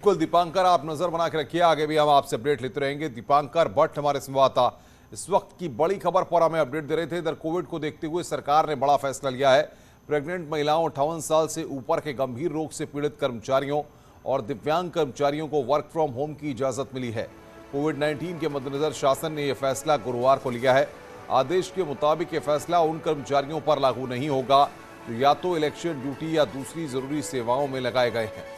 बिल्कुल दीपांकर, आप नजर बना के रखिए, आगे भी हम आपसे अपडेट लेते रहेंगे। दीपांकर भट्ट हमारे संवाददाता इस वक्त की बड़ी खबर पर हमें अपडेट दे रहे थे। इधर कोविड को देखते हुए सरकार ने बड़ा फैसला लिया है। प्रेग्नेंट महिलाओं, 58 साल से ऊपर के गंभीर रोग से पीड़ित कर्मचारियों और दिव्यांग कर्मचारियों को वर्क फ्रॉम होम की इजाजत मिली है। कोविड-19 के मद्देनजर शासन ने यह फैसला गुरुवार को लिया है। आदेश के मुताबिक यह फैसला उन कर्मचारियों पर लागू नहीं होगा जो या तो इलेक्शन ड्यूटी या दूसरी जरूरी सेवाओं में लगाए गए हैं।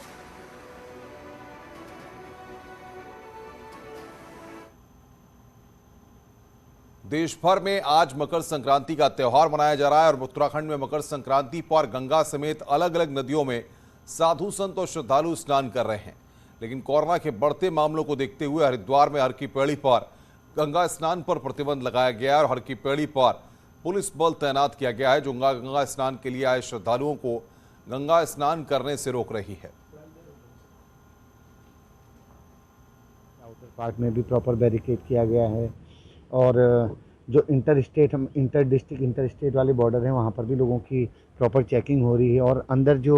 देश भर में आज मकर संक्रांति का त्यौहार मनाया जा रहा है और उत्तराखंड में मकर संक्रांति पर गंगा समेत अलग अलग नदियों में साधु संत और श्रद्धालु स्नान कर रहे हैं। लेकिन कोरोना के बढ़ते मामलों को देखते हुए हरिद्वार में हर की पैड़ी पर गंगा स्नान पर प्रतिबंध लगाया गया है और हर की पैड़ी पर पुलिस बल तैनात किया गया है जो गंगा स्नान के लिए आए श्रद्धालुओं को गंगा स्नान करने से रोक रही है। पार्क में भी प्रॉपर बैरिकेड किया गया है और जो इंटर डिस्ट्रिक्ट इंटर स्टेट वाले बॉर्डर हैं वहाँ पर भी लोगों की प्रॉपर चेकिंग हो रही है और अंदर जो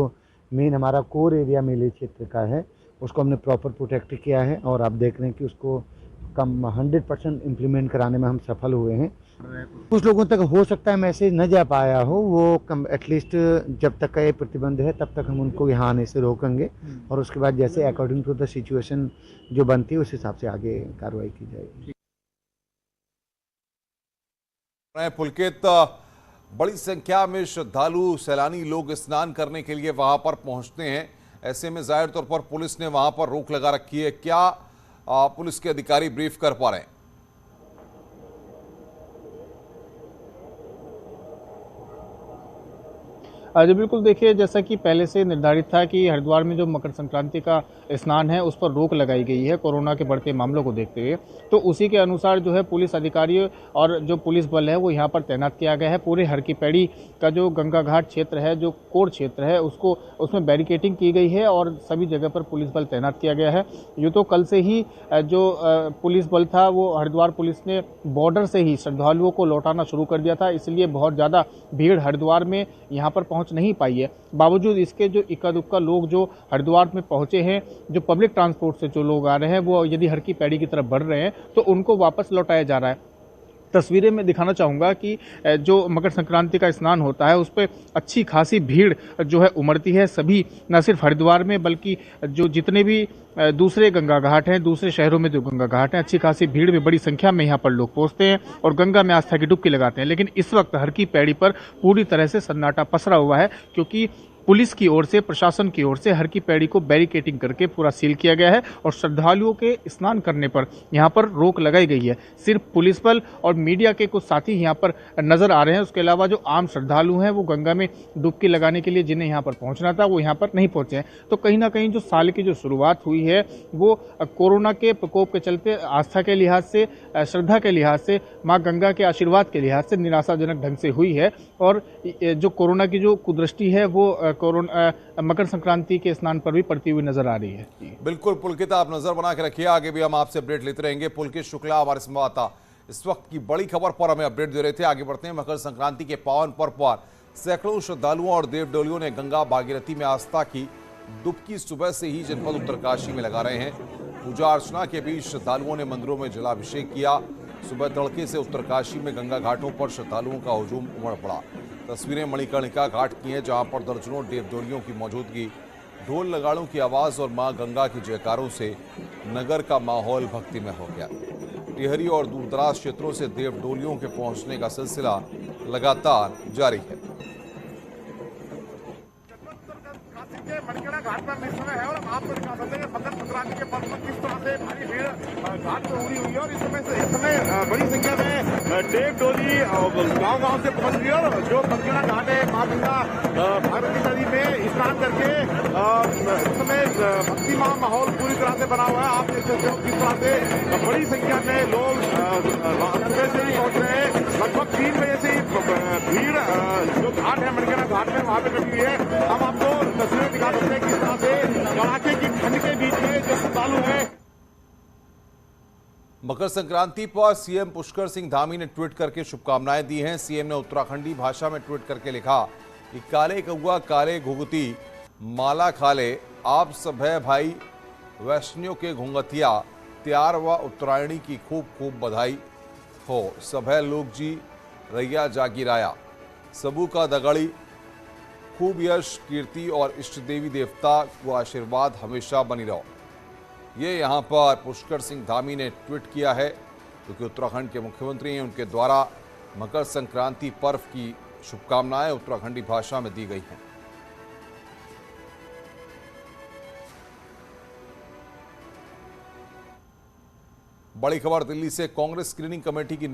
मेन हमारा कोर एरिया मेले क्षेत्र का है उसको हमने प्रॉपर प्रोटेक्ट किया है और आप देख रहे हैं कि उसको कम 100% इम्प्लीमेंट कराने में हम सफल हुए हैं। कुछ लोगों तक हो सकता है मैसेज न जा पाया हो, वो कम एटलीस्ट जब तक का ये प्रतिबंध है तब तक हम उनको यहाँ आने से रोकेंगे और उसके बाद जैसे अकॉर्डिंग टू द सिचुएशन जो बनती है उस हिसाब से आगे कार्रवाई की जाएगी। पुलकित, बड़ी संख्या में श्रद्धालु सैलानी लोग स्नान करने के लिए वहां पर पहुंचते हैं। ऐसे में जाहिर तौर पर पुलिस ने वहां पर रोक लगा रखी है। क्या पुलिस के अधिकारी ब्रीफ कर पा रहे हैं? जी बिल्कुल, देखिए जैसा कि पहले से निर्धारित था कि हरिद्वार में जो मकर संक्रांति का स्नान है उस पर रोक लगाई गई है कोरोना के बढ़ते मामलों को देखते हुए। तो उसी के अनुसार जो है पुलिस अधिकारी और जो पुलिस बल है वो यहाँ पर तैनात किया गया है। पूरे हर की पैड़ी का जो गंगा घाट क्षेत्र है, जो कोर क्षेत्र है, उसमें बैरिकेटिंग की गई है और सभी जगह पर पुलिस बल तैनात किया गया है। यूँ तो कल से ही जो पुलिस बल था वो हरिद्वार पुलिस ने बॉर्डर से ही श्रद्धालुओं को लौटाना शुरू कर दिया था, इसलिए बहुत ज़्यादा भीड़ हरिद्वार में यहाँ पर पहुँच नहीं पाई है। बावजूद इसके जो इक्का दुक्का लोग जो हरिद्वार में पहुंचे हैं, जो पब्लिक ट्रांसपोर्ट से जो लोग आ रहे हैं वो यदि हर की पैड़ी की तरफ बढ़ रहे हैं तो उनको वापस लौटाया जा रहा है। तस्वीरें में दिखाना चाहूँगा कि जो मकर संक्रांति का स्नान होता है उस पर अच्छी खासी भीड़ जो है उमड़ती है। सभी न सिर्फ हरिद्वार में बल्कि जो जितने भी दूसरे गंगा घाट हैं, दूसरे शहरों में जो गंगा घाट हैं, अच्छी खासी भीड़ में बड़ी संख्या में यहाँ पर लोग पहुँचते हैं और गंगा में आस्था की डुबकी लगाते हैं। लेकिन इस वक्त हर की पैड़ी पर पूरी तरह से सन्नाटा पसरा हुआ है क्योंकि पुलिस की ओर से, प्रशासन की ओर से हर की पैड़ी को बैरिकेटिंग करके पूरा सील किया गया है और श्रद्धालुओं के स्नान करने पर यहाँ पर रोक लगाई गई है। सिर्फ पुलिस बल और मीडिया के कुछ साथी यहाँ पर नजर आ रहे हैं। उसके अलावा जो आम श्रद्धालु हैं वो गंगा में डुबकी लगाने के लिए जिन्हें यहाँ पर पहुँचना था वो यहाँ पर नहीं पहुँचे हैं। तो कहीं ना कहीं जो साल की जो शुरुआत हुई है वो कोरोना के प्रकोप के चलते आस्था के लिहाज से, श्रद्धा के लिहाज से, माँ गंगा के आशीर्वाद के लिहाज से निराशाजनक ढंग से हुई है और जो कोरोना की जो कुदृष्टि है वो मकर संक्रांति के स्नान पर भी पड़ती हुई नजर आ रही है। बिल्कुल पुलकित, आप नजर बना के रखिए, आगे भी हम आपसे अपडेट लेते रहेंगे। पुलकित शुक्ला हमारे संवाददाता इस वक्त की बड़ी खबर पर हमें अपडेट दे रहे थे। आगे बढ़ते हैं। मकर संक्रांति के पावन पर्व पर सैकड़ों श्रद्धालुओं और देवडोलियों ने गंगा भागीरथी में आस्था की डुबकी सुबह से ही जनपद उत्तरकाशी में लगा रहे हैं। पूजा अर्चना के बीच श्रद्धालुओं ने मंदिरों में जलाभिषेक किया। सुबह तड़के से उत्तरकाशी में गंगा घाटों पर श्रद्धालुओं का हुजूम उमड़ पड़ा। तस्वीरें मणिकर्णिका घाट की हैं जहां पर दर्जनों देवडोलियों की मौजूदगी, ढोल नगाड़ों की आवाज और मां गंगा की जयकारों से नगर का माहौल भक्तिमय हो गया। टिहरी और दूरदराज क्षेत्रों से देवडोलियों के पहुंचने का सिलसिला लगातार जारी है। मणिकर्णिका घाट पर इस समय है और आप दिखा सकते हैं मकर संक्रांति के पर्व पर किस तरह से भारी भीड़ घाट पर उमड़ी हुई है और इस समय बड़ी संख्या में देव डोली गांव से पहुंच रही है और जो मणिकर्णिका घाट है मां गंगा भागीरथी नदी में स्नान करके इस समय भक्तिमय माहौल पूरी तरह से बना हुआ है। आप देख सकते हो किस तरह से बड़ी संख्या में लोग सुबह से ही पहुंच रहे हैं। लगभग 3 बजे से ही भीड़ जो घाट है मणिकर्णिका घाट में वहां पर लगी हुई है। हम आपको तस्वीरें दिखा सकते हैं किस तरह से कड़ाके की ठंड के बीच में जो श्रद्धालु है। मकर संक्रांति पर सीएम पुष्कर सिंह धामी ने ट्वीट करके शुभकामनाएं दी हैं। सीएम ने उत्तराखंडी भाषा में ट्वीट करके लिखा कि काले कौआ काले घुघुती माला खाले, आप सब है भाई वैष्णियों के घूंघतिया त्यार व उत्तरायणी की खूब खूब बधाई हो। सभै लोग जी रैया जागी राया, सबू का दगड़ी खूब यश कीर्ति और इष्ट देवी देवता को आशीर्वाद हमेशा बनी रहो। ये यहाँ पर पुष्कर सिंह धामी ने ट्वीट किया है, क्योंकि उत्तराखंड के मुख्यमंत्री हैं, उनके द्वारा मकर संक्रांति पर्व की शुभकामनाएं उत्तराखंडी भाषा में दी गई हैं। बड़ी खबर दिल्ली से, कांग्रेस स्क्रीनिंग कमेटी की 9